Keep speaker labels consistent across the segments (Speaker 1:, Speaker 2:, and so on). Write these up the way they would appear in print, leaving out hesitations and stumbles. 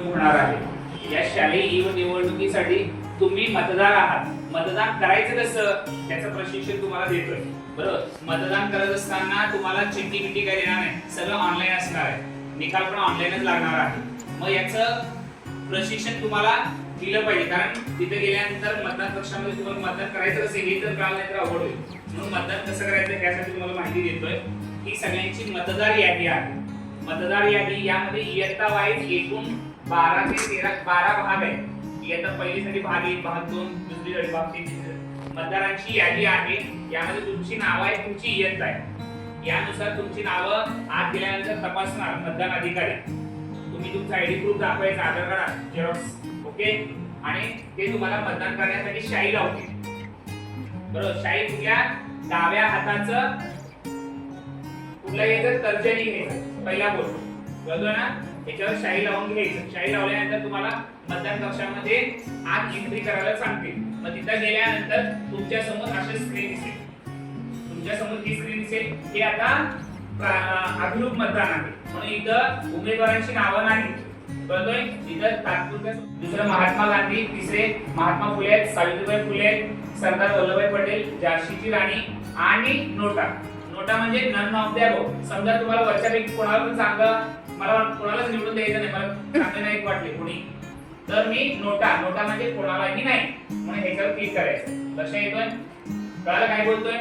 Speaker 1: होणार आहे। या शालेय निवडणुकीसाठी तुम्ही मतदार आहात, मतदान करायचं कसं त्याचं प्रशिक्षण तुम्हाला देतोय। बरोबर, मतदान करत असताना तुम्हाला चिठ्ठी बिट्टी काही देणार नाही, सगळं ऑनलाईन असणार आहे, निकाल पण ऑनलाईनच लागणार आहे। मग याचं प्रशिक्षण तुम्हाला दिलं पाहिजे, कारण तिथे गेल्यानंतर मतदान कक्षामध्ये तुम्हाला मतदान करायचं कसं हे जर कळलं नाही तर अवघड होईल। म्हणून मतदान कसं करायचं यासाठी तुम्हाला माहिती देतोय। ही सगळ्यांची मतदार यादी आहे। मतदार यादी यामध्ये इयत्ता वाईज एकूण 12 ते 12 भाग आहेत। इयत्ता पहिलीसाठी भाग 1, भाग 2, दुसरीसाठी भाग 3 मतदारांची यादी आहे। यामध्ये तुमची नाव आहे, तुमची इयत्ता आहे, यानुसार तुमची नावं आत गेल्यानंतर तपासणार मतदान अधिकारी। तुम्ही तुमचा आयडी प्रूफ दाखवायचा, आधार कार्ड झेरॉक्स, ओके, आणि ते तुम्हाला मतदान करण्यासाठी शाई लावते। बरोबर, शाई कुठल्या डाव्या हाताचं कुठल्याही तर्जनी घ्यायचं, पहिला बोट बरोबर ना, याच्यावर शाई लावून घ्यायचं। शाई लावल्यानंतर तुम्हाला मतदान कक्षामध्ये आत एंट्री करायला सांगते। मग तिथं गेल्यानंतर तुमच्या समोर अशी स्क्रीन दिसेल, तुमच्या समोर ही स्क्रीन दिसेल, हे आता अभिरूप मतदान आहे, म्हणून इथं उमेदवारांची नावं नाही, बरोबर, इथं तात्पुरत्या। दुसरं महात्मा गांधी, तिसरे महात्मा फुले, सावित्रीबाई फुले, सरदार वल्लभभाई पटेल, झाशीची राणी आणि नोटा। नोटा म्हणजे नन ऑफ द अबोव। समजा तुम्हाला वरच्यापैकी कोणाला पण सांगा मला कोणालाच निवडून द्यायचं नाही, मला चांगले नाही वाटले कोणी, तर मी नोटा, नोटा म्हणजे कोणालाही नाही म्हणून ह्याच्यावर क्लिक करायचं। लक्षात येतोय, कळालं काय बोलतोय?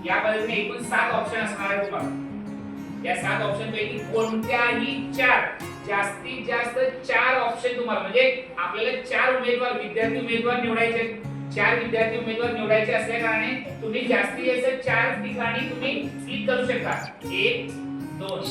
Speaker 1: या पद्धतीने एकूण 7 ऑप्शन असणार आहे तुम्हाला। या 7 ऑप्शन पैकी कोणत्याही 4, जास्तीत जास्त 4 ऑप्शन तुम्हाला, म्हणजे आपल्याला 4 उमेदवार, विद्यार्थी उमेदवार निवडायचे, 4 विद्यार्थी उमेदवार निवडायचे असल्या कारणे तुम्ही जास्तीत जास्त 4 ठिकाणी तुम्ही क्लिक करू शकता। 1, 2,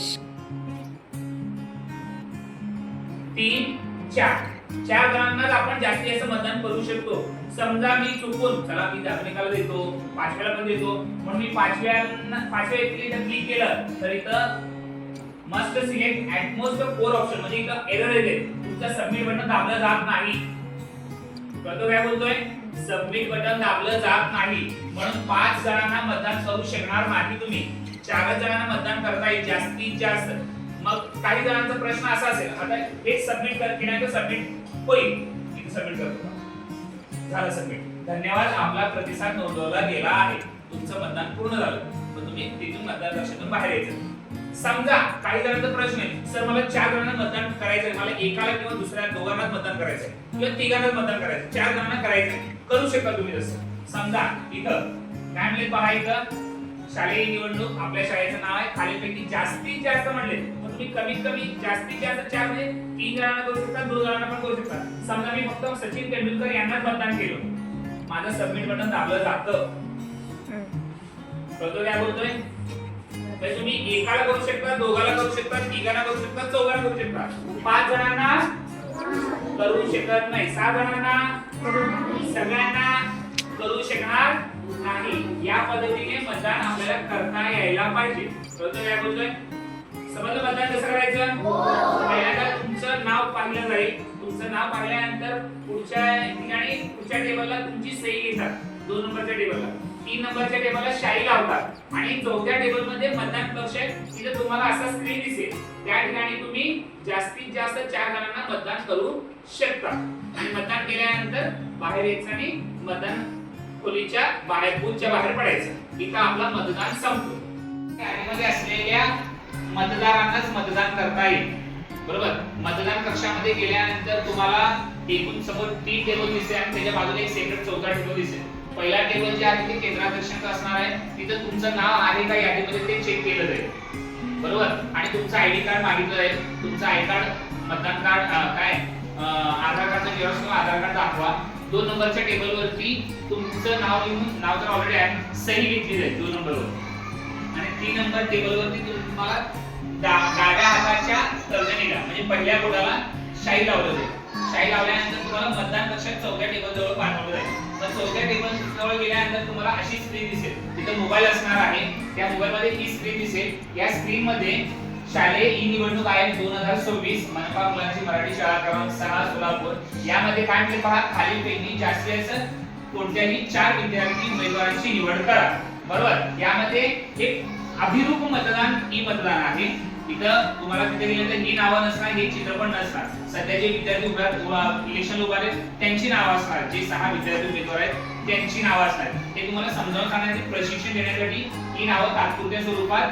Speaker 1: 3, 4 जणांनाच आपण जास्तीत जास्त मतदान करू शकतो। समजा मी चुकून, चला मी दाखवण्याला देतो, 5व्याला पण देतो, म्हणून मी 5व्या व्यक्तीला इथं क्लिक केलं तर इथं must select at most 4 option, म्हणजे इथं एरर येते, तुमचं सबमिट बटन दाबलं जात नाही। कळतो काय बोलतोय? सबमिट बटन दाबलं जात नाही, म्हणून 5 जणांना मतदान करू शकणार नाही तुम्ही, 4 जणांना मतदान करता येईल जास्तीत जास्त। मग काही जणांचा प्रश्न असा असेल, आता हे सबमिट केल्यानंतर सबमिट होईल, इथे सबमिट करतो, झालं सबमिट, धन्यवाद, आपला प्रतिसाद नोंदवला गेला आहे, तुमचं मतदान पूर्ण झालं। मग तुम्ही तिथून मतदान कक्षातून बाहेर यायचं। समजा काही जणांचा प्रश्न आहे, सर मला 4 जणांना मतदान करायचंय, मला एकाला किंवा दुसऱ्या दोघांनाच मतदान करायचंय किंवा तिघांनाच मतदान करायचंय, 4 जणांना करायचंय, करू शकता तुम्ही तसं। समजा इथं काय म्हणले पहा, इथं शालेय निवडणूक, आपल्या शाळेचं नाव आहे, खालीलपैकी जास्तीत जास्त म्हणले, मग तुम्ही कमीत कमी जास्तीत जास्त 4 म्हणजे 3 जणांना करू शकता, 2 जणांना पण करू शकता। समजा मी फक्त सचिन तेंडुलकर यांनाच मतदान केलं, माझं सबमिट बटन दाबलं जातं। कळतो काय बोलतोय? म्हणजे तुम्ही एकाला करू शकता, दोघाला करू शकता, तिघांना करू शकता, चौघांना करू शकता, 5 जणांना करू शकत नाही, 6 जणांना सगळ्यांना करू शकणार नाही। या पद्धतीने मतदान आपल्याला करता यायला पाहिजे। कळतो काय बोलतोय? समजलं मतदान कसं करायचं? पहिल्यांदा तुमचं नाव पाहिलं जाईल, तुमचं नाव पाहिल्यानंतर पुढच्या ठिकाणी पुढच्या टेबलला तुमची सही घेतात, 2 नंबरच्या टेबलला, 3 नंबरच्या टेबलला शाई लावतात आणि 4थ्या टेबलमध्ये मतदान कक्ष आहे, तिथे तुम्हाला असा स्क्रीन दिसेल, त्या ठिकाणी तुम्ही जास्तीत जास्त 4 जणांना मतदान करू शकता। आणि मतदान केल्यानंतर बाहेर यायचं आणि मतदान खोलीच्या बाहेर, बूथच्या बाहेर पडायचं, इथं आपला मतदान संपतो। यादीमध्ये असलेल्या मतदारांनाच मतदान करता येईल, बरोबर। मतदान कक्षामध्ये गेल्यानंतर तुम्हाला एकूण समोर 3 टेबल दिसेल आणि त्याच्या बाजूला एक सेपरेट 4था टेबल दिसेल। पहिला टेबल जे आहे ते केंद्राध्यक्षांचं असणार आहे, तिथं तुमचं नाव आहे का यादीमध्ये ते चेक केलं जाईल, बरोबर, आणि तुमचं आयडी कार्ड मागितलं जाईल, तुमचं आय कार्ड, मतदान कार्ड, काय आधार कार्डचं झेरॉक्स किंवा आधार कार्ड दाखवा। 2 नंबरच्या टेबलवरती तुमचं नाव लिहून, नाव तर ऑलरेडी आहे, सही घेतली जाईल 2 नंबरवर, आणि 3 नंबर टेबलवरती तुम्हाला डाव्या हाताच्या तर्जनीला म्हणजे पहिल्या बोटाला शाई लावलं जाईल। शाई लावल्यानंतर तुम्हाला मतदान कक्षात 4थ्या टेबल जवळ पाठवलं जाईल। मग 4थ्या टेबल जवळ गेल्यानंतर तुम्हाला अशी स्क्रीन दिसेल, तिथे मोबाईल असणार आहे, त्या मोबाईलमध्ये ही स्क्रीन दिसेल। या स्क्रीन मध्ये शालेय ई निवडणूक आयोग 2026 मनपा मुलांची मराठी शाळा क्रमांक 6 सोलापूर, यामध्ये काय म्हणते पहा, खालीलपैकी जास्तीत जास्त कोणत्याही 4 विद्यार्थी उमेदवारांची निवड करा, बरोबर। यामध्ये एक अभिरूप मतदान ई मतदान आहे, तिथं तुम्हाला तिथे गेलं तर ही नावं नसणार, हे चित्र पण नसणार. सध्या जे विद्यार्थी इलेक्शन उभारले त्यांची नावं असणार, जे 6 विद्यार्थी उमेदवार आहेत त्यांची नावं असणार. ते तुम्हाला समजावून सांगण्यासाठी, प्रशिक्षण देण्यासाठी ही नावं तात्पुरत्या स्वरूपात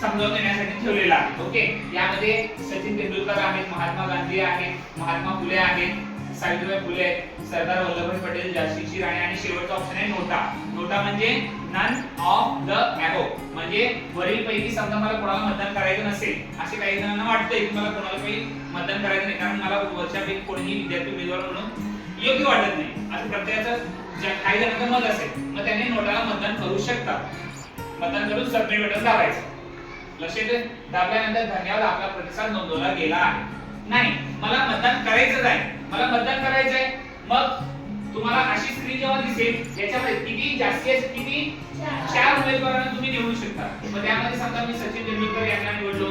Speaker 1: समजावून देण्यासाठी ठेवलेला आहे. ओके, यामध्ये सचिन तेंडुलकर आहेत, महात्मा गांधी आहेत, महात्मा फुले आहेत, सावित्रीबाई फुले आहेत, सरदार वल्लभभाई पटेल, झाशीची राणी आणि शेवटचा ऑप्शन आहे नोटा. नोटा म्हणजे नन ऑफ द अबो, म्हणजे वरील पैकी समजा मला कोणाला मतदान करायचं नसेल, असे काही जणांना वाटतंय की मला कोणाला काही मतदान करायचं नाही कारण मला वर्षापैकी कोणीही विद्यार्थी उमेदवार म्हणून योग्य वाटत नाही, असं प्रत्येकाचं काही जणांचं मत असेल, मग त्यांनी नोटाला मतदान करू शकतात. मतदान करून सबमिट बटन दाबायचं. लक्षात दाबल्यानंतर धन्यवाद, आपला प्रतिसाद नोंदवला गेला आहे. नाही, मला मतदान करायचं आहे, मला मतदान करायचं आहे, मग तुम्हाला अशी स्क्रीन जेव्हा दिसेल याच्यामध्ये किती जास्तीत किती 4 उमेदवारांना तुम्ही निवडू शकता. मग त्यामध्ये समजा मी सचिन तेंडुलकर यांना निवडलो,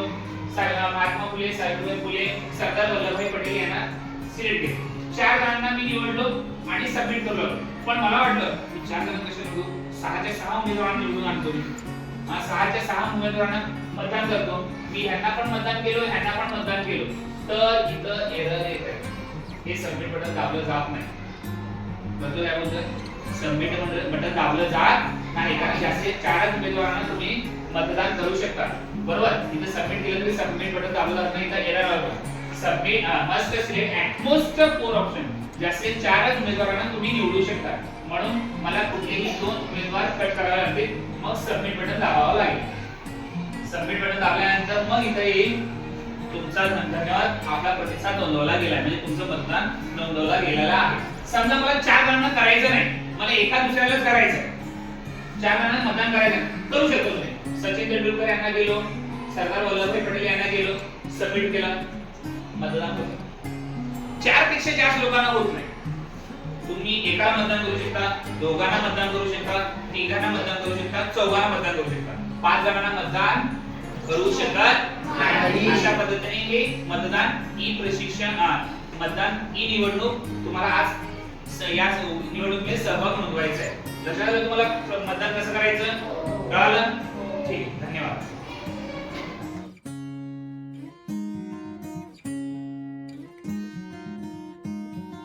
Speaker 1: महात्मा फुले, सावित्रीबाई फुले, सरदार वल्लभभाई पटेल यांना सिलेक्ट केले. 4 जणांना मी निवडलो आणि सबमिट केलं. पण मला वाटलं मी 4 जण कसे निवडू, 6च्या 6 उमेदवारांना निवडून आणतो मी. 6च्या 6 उमेदवारांना मतदान करतो, मी ह्यांना पण मतदान केलं, ह्यांना पण मतदान केलं, तर इथं एरर येत आहे. हे सबमिट बटन दाबलं जात नाही. बरोबर काय बोलतोय? सबमिट बटन दाबलं जात नाही कारण जास्तीत 4 उमेदवारांना तुम्ही मतदान करू शकता. बरोबर, इथे सबमिट केलं तरी सबमिट बटन दाबलं जात नाही, तर एरर आला. Submit must select at most 4 option, जास्तीत 4 उमेदवारांना तुम्ही निवडू शकता. म्हणून मला कुठलेही 2 उमेदवार कट करावे लागतील, मग सबमिट बटन दाबावं लागेल. सबमिट बटन दाबल्यानंतर मग इथे येईल तुमचा धन्यवाद, आपला प्रतिसाद नोंदवला गेला, म्हणजे तुमचं मतदान नोंदवला गेलेला आहे. समजा मला 4 जणांना करायचं नाही, मला एका दुसऱ्यालाच करायचं आहे, 4 जणांना मतदान करायचं, करू शकतो तुम्ही. सचिन तेंडुलकर यांना गेलो, सरदार वल्लभभाई पटेल यांना गेलो, सबमिट केलं, मतदान होतं. 4 पेक्षा जास्त लोकांना होत नाही. तुम्ही एकाला मतदान करू शकता, दोघांना मतदान करू शकता, तिघांना मतदान करू शकता, चौघांना मतदान करू शकता, 5 जणांना मतदान करू शकत नाही. अशा पद्धतीने हे मतदान ई प्रशिक्षण, मतदान ई निवडणूक तुम्हाला आज या निवडणुकीमध्ये सहभाग नोंदवायचा आहे. लक्षात आलं तुम्हाला मतदान कसं करायचं? कळालं?